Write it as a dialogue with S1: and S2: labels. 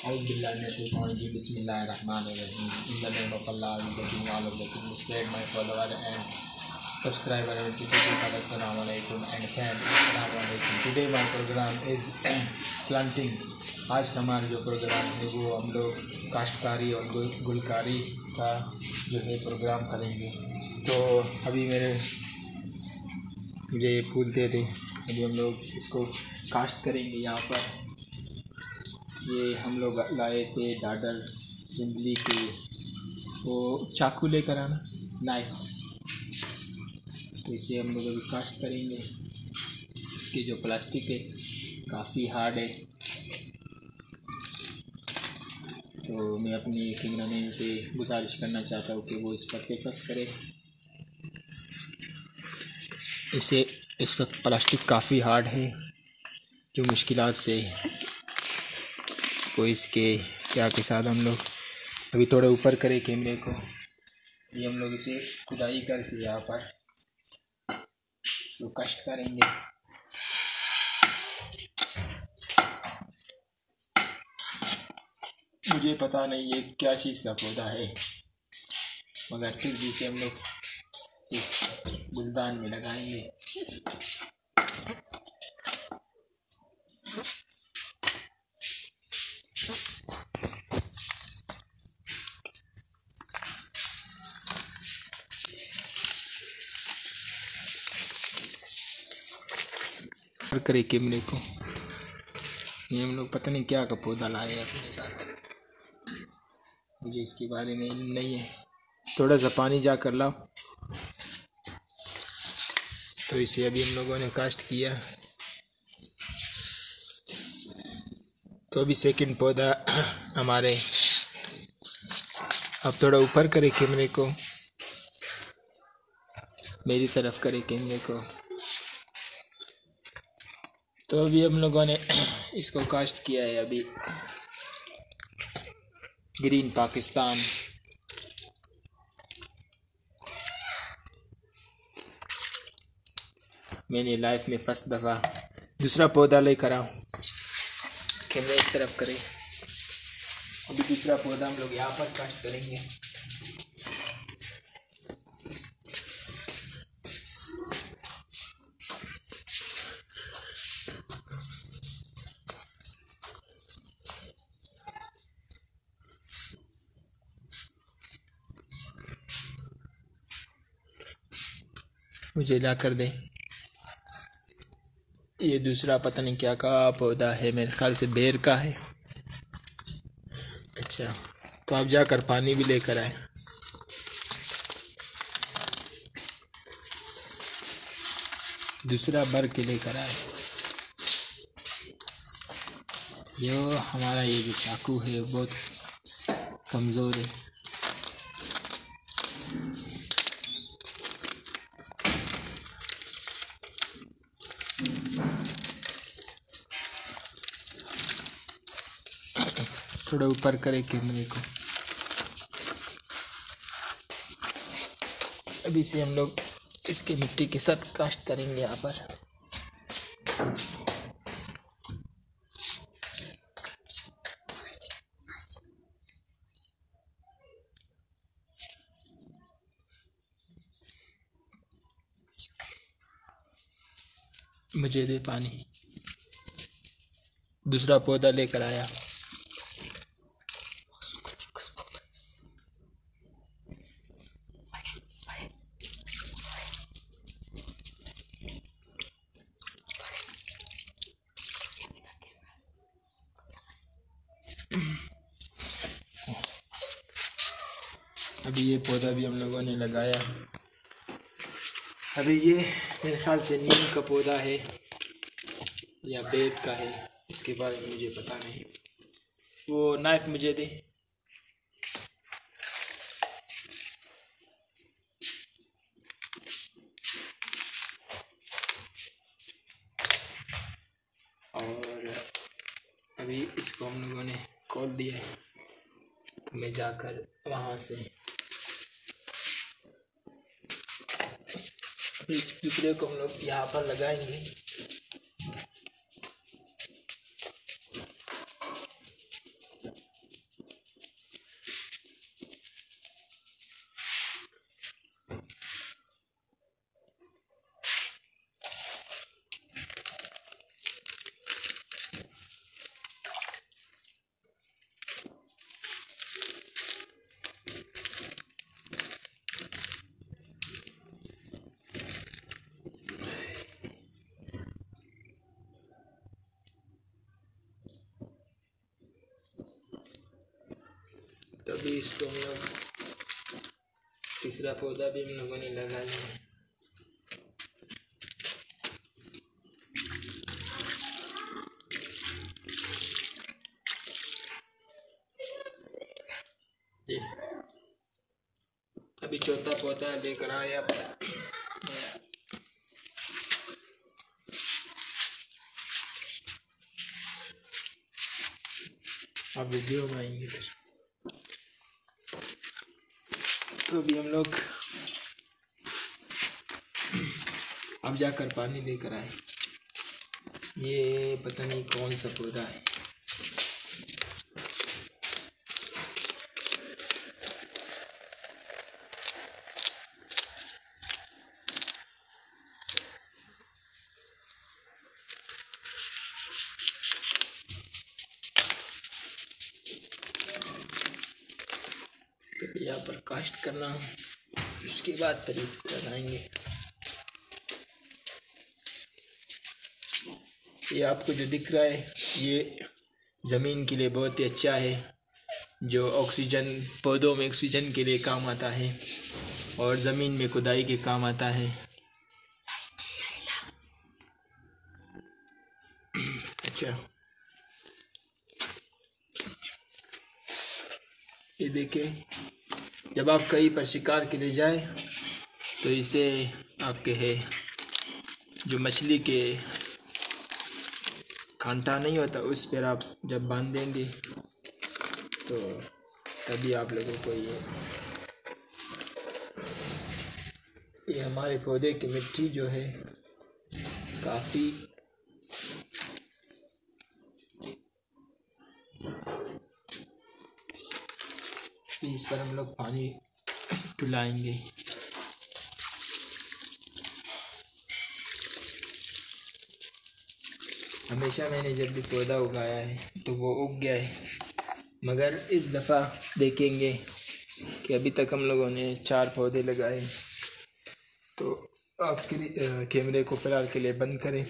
S1: Bismillahirrahmanirrahim. In the name of Allah, the King of the King, spread my follower and subscriber and citizen. Assalamu alaikum and fan. Assalamu alaikum. Today my program is planting. आज का हमारा जो programme है वो हम लोग काश्तकारी और गुलकारी का जो है प्रोग्राम करेंगे। तो अभी मुझे ये फूल दे दें। अभी हम लोग इसको काश्त करेंगे। यहाँ पर ये हम लोग लाए थे डाडर जिंदली के, वो चाकू लेकर आना, नाइफ। तो इसे हम लोग अभी काश्त करेंगे। इसकी जो प्लास्टिक है काफ़ी हार्ड है, तो मैं अपने कैमरामैन से गुजारिश करना चाहता हूँ कि वो इस पर फोकस करे। इसका प्लास्टिक काफ़ी हार्ड है, जो मुश्किलात से इसको इसके क्या के साथ हम लोग अभी थोड़े ऊपर करें कैमरे को। ये हम लोग इसे खुदाई करके यहाँ पर इसको कष्ट करेंगे। मुझे पता नहीं ये क्या चीज़ का पौधा है, मगर फिर भी इसे हम लोग इस गुलदान में लगाएंगे। करे कैमरे को। ये हम लोग पता नहीं क्या का पौधा लाए अपने साथ, मुझे इसके बारे में नहीं है। थोड़ा सा पानी जा कर लाओ। तो इसे अभी हम लोगों ने कास्ट किया। तो अभी सेकंड पौधा हमारे, अब थोड़ा ऊपर करे कैमरे को, मेरी तरफ करे कैमरे को। तो अभी हम लोगों ने इसको कास्ट किया है। अभी ग्रीन पाकिस्तान, मैंने लाइफ में फर्स्ट दफ़ा दूसरा पौधा लेकर आऊँ। कैमरा इस तरफ करे। अभी दूसरा पौधा हम लोग यहाँ पर कास्ट करेंगे। मुझे ला कर दे। ये दूसरा पता नहीं क्या का पौधा है, मेरे ख्याल से बेर का है। अच्छा, तो आप जाकर पानी भी लेकर आए। दूसरा भर के लेकर आए। यो हमारा ये जो चाकू है बहुत कमज़ोर है। थोड़ा ऊपर करे कैमरे को। अभी से हम लोग इसके मिट्टी के साथ काश्त करेंगे यहाँ पर। मुझे दे पानी। दूसरा पौधा लेकर आया। अभी ये पौधा भी हम लोगों ने लगाया। अभी ये मेरे ख्याल से नीम का पौधा है या बेत का है, इसके बारे में मुझे पता नहीं। वो नाइफ मुझे दे। और अभी इसको हम लोगों ने खोल दिया है। मैं जाकर वहाँ से इस दूसरे को हम लोग यहाँ पर लगाएंगे। अभी इसको हम लोग तीसरा पौधा भी हम लोगों ने लगा लिया। अभी चौथा पौधा लेकर आया। अब वीडियो में आएंगे फिर। तो अभी हम लोग अब जाकर पानी लेकर आए। ये पता नहीं कौन सा पौधा है। यहाँ पर कास्ट करना, उसके बाद फिर इसको लगाएंगे। ये आपको जो दिख रहा है ये ज़मीन के लिए बहुत ही अच्छा है, जो ऑक्सीजन पौधों में ऑक्सीजन के लिए काम आता है और ज़मीन में खुदाई के काम आता है। अच्छा, ये देखें, जब आप कहीं पर शिकार के लिए जाए तो इसे आपके है जो मछली के कांटा नहीं होता उस पर आप जब बांध देंगे तो तभी आप लोगों को ये हमारे पौधे की मिट्टी जो है काफ़ी इस पर हम लोग पानी पिलाएंगे। हमेशा मैंने जब भी पौधा उगाया है तो वो उग गया है, मगर इस दफ़ा देखेंगे कि अभी तक हम लोगों ने 4 पौधे लगाए। तो आप कैमरे को फ़िलहाल के लिए बंद करें।